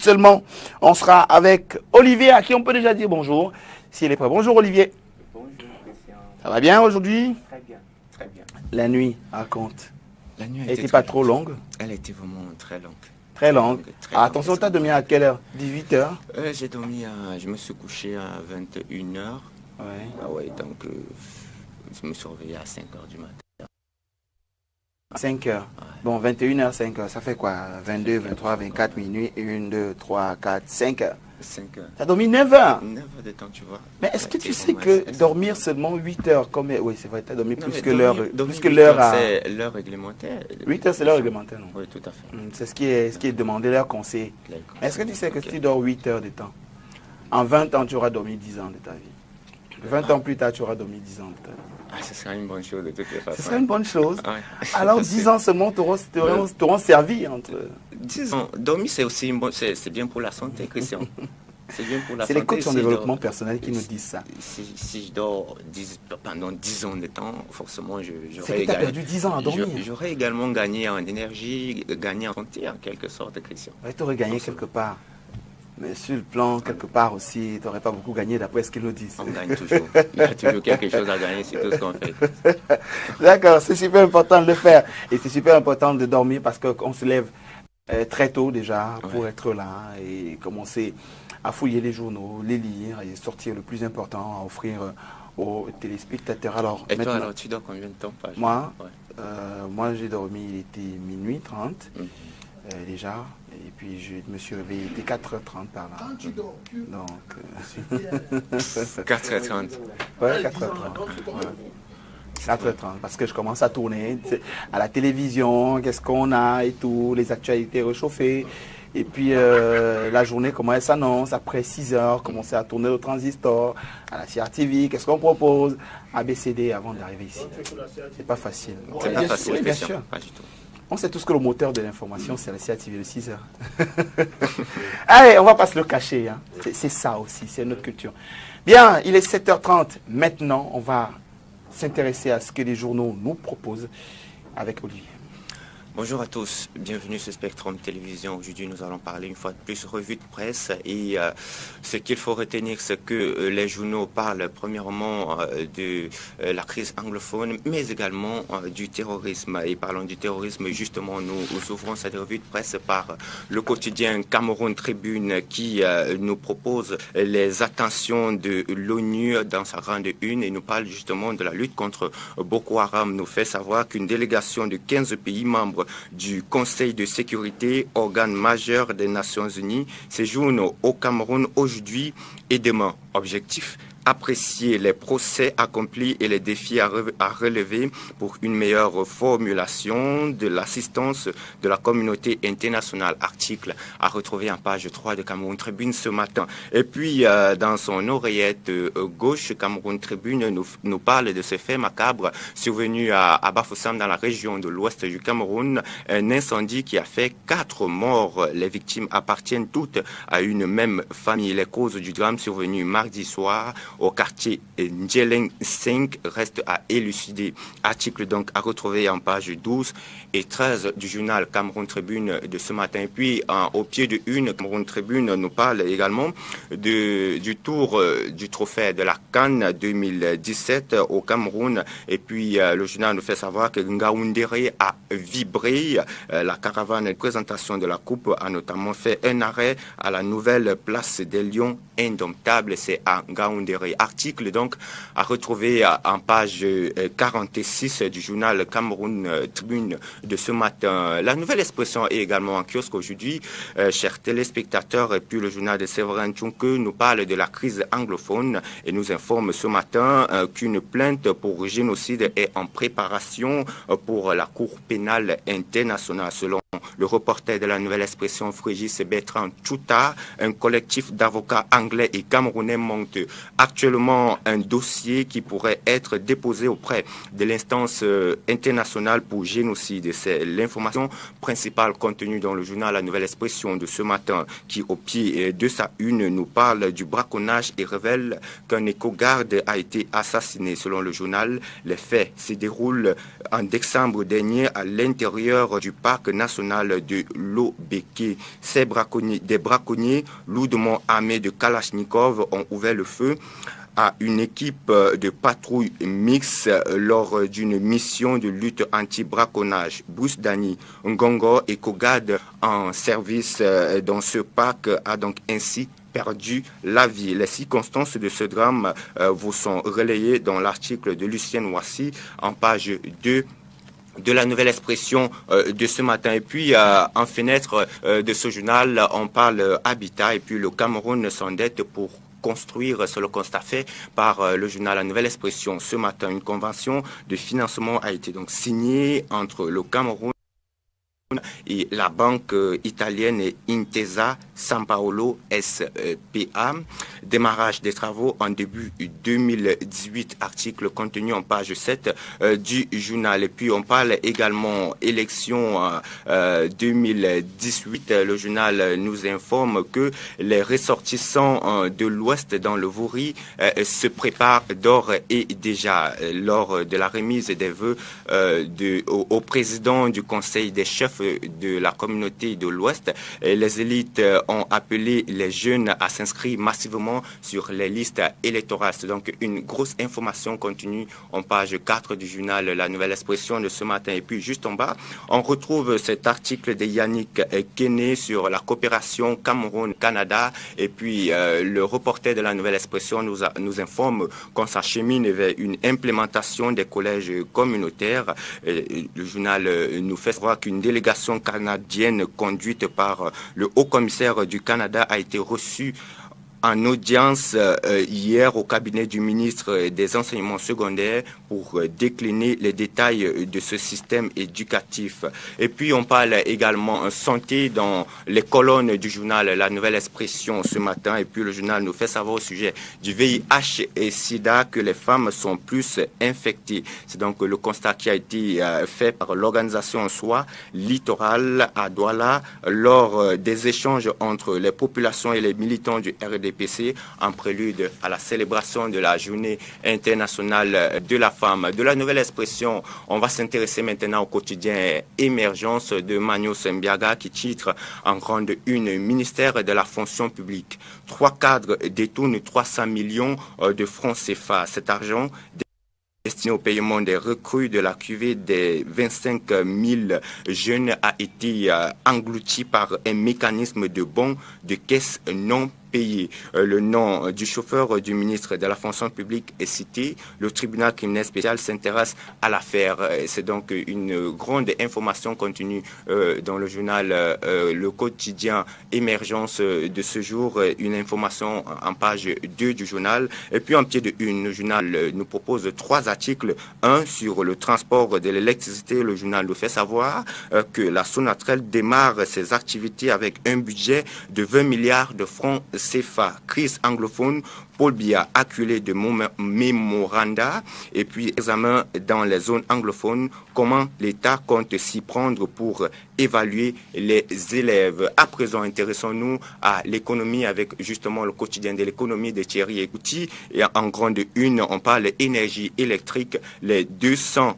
Seulement, on sera avec Olivier, à qui on peut déjà dire bonjour, s'il est prêt. Bonjour Olivier. Bonjour Christian. Ça va bien aujourd'hui? Très bien, très bien. La nuit, raconte. La nuit Elle n'était pas trop longue? Elle était vraiment très longue. Très longue. Très longue. Attention, tu as dormi à quelle heure? 18h? J'ai dormi je me suis couché à 21h. Ouais. Ah ouais, donc je me suis réveillé à 5h du matin. 5h. Ouais. Bon, 21h, 5h, ça fait quoi? 22, 23, 24 minuit, 1, 2, 3, 4, 5h. 5h. Tu as dormi 9h? 9h de temps, tu vois. Mais est-ce que tu sais que dormir seulement 8h, comme... Oui, c'est vrai, tu as dormi Non, plus mais que l'heure. dormir Plus que l'heure à... C'est l'heure réglementaire. 8h, c'est l'heure réglementaire, non? Oui, tout à fait. C'est ce qui est demandé, leur conseil. Est-ce que tu sais que si tu dors 8 heures de temps, en 20 ans, tu auras dormi 10 ans de ta vie? 20 ans plus tard, tu auras dormi 10 ans de ta vie. Ah, ce sera une bonne chose de toutes les façons. Ce serait une bonne chose. Ouais. Alors 10 ans seulement t'auront servi entre... 10 ans. Dormir, c'est aussi c'est bien pour la santé, Christian. C'est bien pour la santé. C'est les coachs en développement personnel qui nous disent ça. Si je dors pendant 10 ans de temps, forcément, C'est que tu as perdu 10 ans à dormir. J'aurais également gagné en énergie, gagné en santé, en quelque sorte, Christian. Ouais, tu aurais gagné quelque part. Mais sur le plan, quelque part aussi, tu n'aurais pas beaucoup gagné d'après ce qu'ils nous disent. On gagne toujours. Il y a toujours quelque chose à gagner, c'est tout ce qu'on fait. D'accord, c'est super important de le faire. Et c'est super important de dormir parce qu'on se lève très tôt déjà pour être là et commencer à fouiller les journaux, les lire et sortir le plus important à offrir aux téléspectateurs. Alors, et toi, alors, tu dors combien de temps par jour? Moi, j'ai dormi, il était minuit 30 déjà. Et puis je me suis réveillé, il était 4h30 par là. Quand tu dors, Donc, 4h30. Ouais, 4h30. Ouais. 4h30, parce que je commence à tourner à la télévision, qu'est-ce qu'on a et tout, les actualités réchauffées. Et puis la journée, comment elle s'annonce, après 6h, commencer à tourner au transistor, à la CRTV, qu'est-ce qu'on propose, ABCD avant d'arriver ici. C'est pas facile. C'est pas facile, bien sûr. Pas du tout. On sait tous que le moteur de l'information, c'est la CRTV de 6h. Allez, on va pas se le cacher. Hein. C'est ça aussi, c'est notre culture. Bien, il est 7h30. Maintenant, on va s'intéresser à ce que les journaux nous proposent avec Olivier. Bonjour à tous, bienvenue sur Spectrum Télévision. Aujourd'hui, nous allons parler une fois de plus revue de presse et ce qu'il faut retenir, c'est que les journaux parlent premièrement de la crise anglophone, mais également du terrorisme. Et parlons du terrorisme, justement, nous ouvrons cette revue de presse par le quotidien Cameroun Tribune qui nous propose les attentions de l'ONU dans sa grande une et nous parle justement de la lutte contre Boko Haram. Nous fait savoir qu'une délégation de 15 pays membres du Conseil de sécurité, organe majeur des Nations Unies, séjourne au Cameroun aujourd'hui et demain. Objectif: apprécier les procès accomplis et les défis à relever pour une meilleure formulation de l'assistance de la communauté internationale. Article à retrouver en page 3 de Cameroun Tribune ce matin. Et puis, dans son oreillette gauche, Cameroun Tribune nous parle de ce fait macabre survenu à Bafoussam dans la région de l'ouest du Cameroun. Un incendie qui a fait 4 morts. Les victimes appartiennent toutes à une même famille. Les causes du drame survenu mardi soir au quartier Ndjeleng 5 reste à élucider. Article donc à retrouver en page 12 et 13 du journal Cameroun Tribune de ce matin. Et puis au pied de une, Cameroun Tribune nous parle également du tour du trophée de la CAN 2017 au Cameroun. Et puis le journal nous fait savoir que Ngaoundéré a vibré. La caravane de présentation de la coupe a notamment fait un arrêt à la nouvelle place des Lions indomptables. C'est à Ngaoundéré. Article donc à retrouver en page 46 du journal Cameroun Tribune de ce matin. La nouvelle expression est également en kiosque aujourd'hui, chers téléspectateurs. Et puis le journal de Séverin Tchonke nous parle de la crise anglophone et nous informe ce matin qu'une plainte pour génocide est en préparation pour la Cour pénale internationale. Selon le reporter de la nouvelle expression Frégis Bertrand Tchouta, un collectif d'avocats anglais et camerounais monte actuellement un dossier qui pourrait être déposé auprès de l'instance internationale pour génocide. C'est l'information principale contenue dans le journal La Nouvelle Expression de ce matin qui, au pied de sa une, nous parle du braconnage et révèle qu'un éco-garde a été assassiné. Selon le journal, les faits se déroulent en décembre dernier à l'intérieur du parc national national de l'Obéké. Des braconniers lourdement armés de Kalachnikov ont ouvert le feu à une équipe de patrouille mixte lors d'une mission de lutte anti-braconnage. Bruce Dani, Ngongo et Kogad en service dans ce parc a donc ainsi perdu la vie. Les circonstances de ce drame vous sont relayées dans l'article de Lucien Ouassi en page 2 de la Nouvelle Expression de ce matin. Et puis, en fenêtre de ce journal, on parle habitat et puis le Cameroun s'endette pour construire, c'est le constat fait par le journal La Nouvelle Expression. Ce matin, une convention de financement a été donc signée entre le Cameroun et la banque italienne Intesa Sanpaolo SPA. Démarrage des travaux en début 2018, article contenu en page 7 du journal. Et puis on parle également élection 2018. Le journal nous informe que les ressortissants de l'Ouest dans le Vouri se préparent d'ores et déjà lors de la remise des vœux au président du Conseil des chefs de la communauté de l'Ouest. Les élites ont appelé les jeunes à s'inscrire massivement sur les listes électorales. C'est donc une grosse information contenue en page 4 du journal La Nouvelle Expression de ce matin. Et puis juste en bas, on retrouve cet article de Yannick Kené sur la coopération Cameroun-Canada. Et puis le reporter de La Nouvelle Expression nous informe qu'on s'achemine vers une implémentation des collèges communautaires. Le journal nous fait savoir qu'une délégation canadienne conduite par le haut-commissaire du Canada a été reçue en audience hier au cabinet du ministre des Enseignements secondaires pour décliner les détails de ce système éducatif. Et puis on parle également santé dans les colonnes du journal La Nouvelle Expression ce matin. Et puis le journal nous fait savoir au sujet du VIH et SIDA que les femmes sont plus infectées. C'est donc le constat qui a été fait par l'organisation en soi littorale à Douala lors des échanges entre les populations et les militants du RDP en prélude à la célébration de la journée internationale de la femme. De La Nouvelle Expression, on va s'intéresser maintenant au quotidien Émergence de Magnos Mbiaga qui titre en grande une ministère de la fonction publique. 3 cadres détournent 300 millions de francs CFA. Cet argent destiné au paiement des recrues de la cuvée des 25 000 jeunes a été englouti par un mécanisme de bons de caisse non payé. Le nom du chauffeur du ministre de la fonction publique est cité. Le tribunal criminel spécial s'intéresse à l'affaire. C'est donc une grande information contenue dans le journal Le Quotidien Émergence de ce jour. Une information en page 2 du journal. Et puis en pied de une, le journal nous propose 3 articles. Un sur le transport de l'électricité. Le journal nous fait savoir que la Sonatrel démarre ses activités avec un budget de 20 milliards de francs CFA. Crise anglophone, Paul Biya acculé de mémoranda et puis examen dans les zones anglophones, comment l'État compte s'y prendre pour évaluer les élèves. À présent, intéressons-nous à l'économie avec justement le quotidien de l'économie de Thierry Ekouti. Et en grande une, on parle énergie électrique, les 211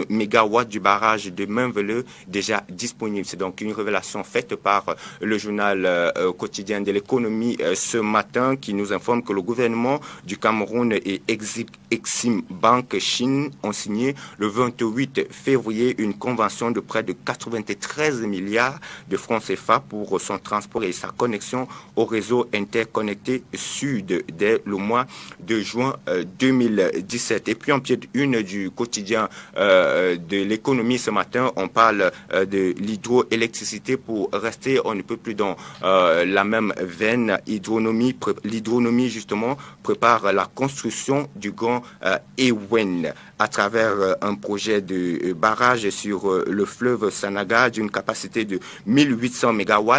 mégawatts du barrage de Mainveleux déjà disponibles. C'est donc une révélation faite par le journal quotidien de l'économie ce matin qui nous informe que le gouvernement du Cameroun et Exim Bank Chine ont signé le 28 février une convention de près de 93 milliards de francs CFA pour son transport et sa connexion au réseau interconnecté sud dès le mois de juin 2017. Et puis en pied de une du quotidien de l'économie ce matin, on parle de l'hydroélectricité pour rester, on ne peut plus dans la même veine. L'hydronomie justement prépare la construction du grand Ewen à travers un projet de barrage sur le fleuve Sanaga d'une capacité de 1800 MW.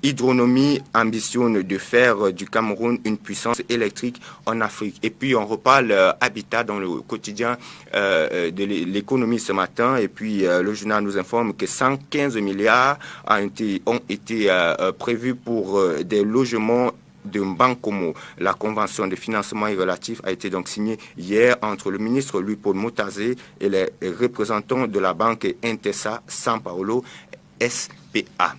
Hydronomie ambitionne de faire du Cameroun une puissance électrique en Afrique. Et puis on reparle habitat dans le quotidien de l'économie ce matin. Et puis le journal nous informe que 115 milliards ont été prévus pour des logements de Bancomo. La convention de financement et relatif a été donc signée hier entre le ministre Louis-Paul Motazé et les représentants de la banque Intesa Sanpaolo SPA.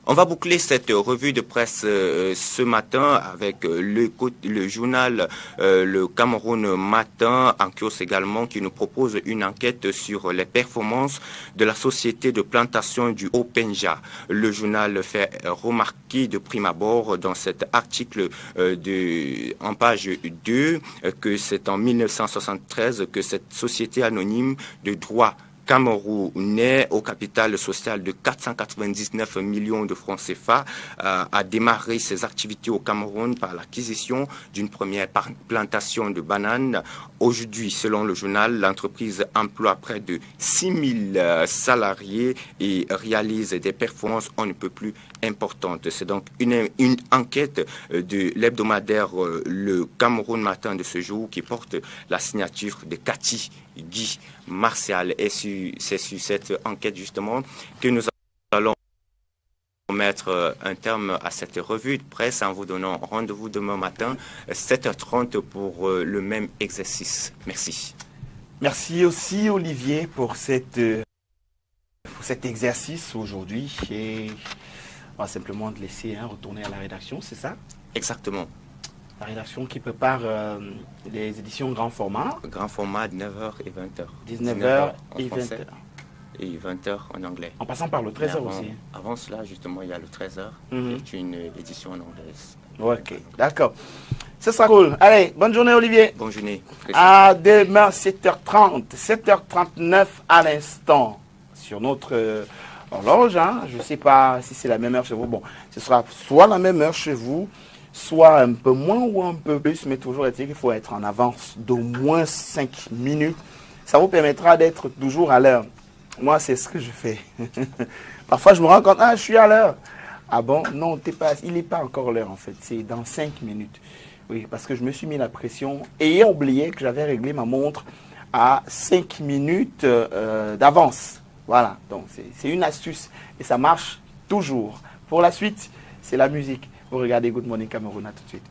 On va boucler cette revue de presse ce matin avec le journal Le Cameroun Matin, en kiosque également, qui nous propose une enquête sur les performances de la société de plantation du Haut-Penja. Le journal fait remarquer de prime abord dans cet article en page 2 que c'est en 1973 que cette société anonyme de droit camerounais au capital social de 499 millions de francs CFA a démarré ses activités au Cameroun par l'acquisition d'une première plantation de bananes. Aujourd'hui, selon le journal, l'entreprise emploie près de 6 000 salariés et réalise des performances on ne peut plus importantes. C'est donc une enquête de l'hebdomadaire Le Cameroun Matin de ce jour qui porte la signature de Cathy Guy Martial. Et c'est sur cette enquête justement que nous allons mettre un terme à cette revue de presse en vous donnant rendez-vous demain matin 7h30 pour le même exercice. Merci. Merci aussi Olivier pour cet exercice aujourd'hui et on va simplement te laisser retourner à la rédaction, c'est ça? Exactement. La rédaction qui prépare les éditions grand format. Grand format 19h et 20h. 19h et 20h. Et 20h en anglais. En passant par le 13h aussi. Avant cela, justement, il y a le 13h, qui est une édition en anglaise. Ok, d'accord. Ce sera cool. Allez, bonne journée Olivier. Bonne journée. À demain 7h30, 7h39 à l'instant sur notre horloge. Je ne sais pas si c'est la même heure chez vous. Bon, ce sera soit la même heure chez vous, soit un peu moins ou un peu plus, mais toujours est-il qu'il faut être en avance d'au moins 5 minutes. Ça vous permettra d'être toujours à l'heure. Moi, c'est ce que je fais. Parfois, je me rends compte, je suis à l'heure. Ah bon? Non, il n'est pas encore l'heure en fait. C'est dans 5 minutes. Oui, parce que je me suis mis la pression ayant oublié que j'avais réglé ma montre à 5 minutes d'avance. Voilà, donc c'est une astuce et ça marche toujours. Pour la suite, c'est la musique. Vous regardez Good Morning Cameroun, à tout de suite.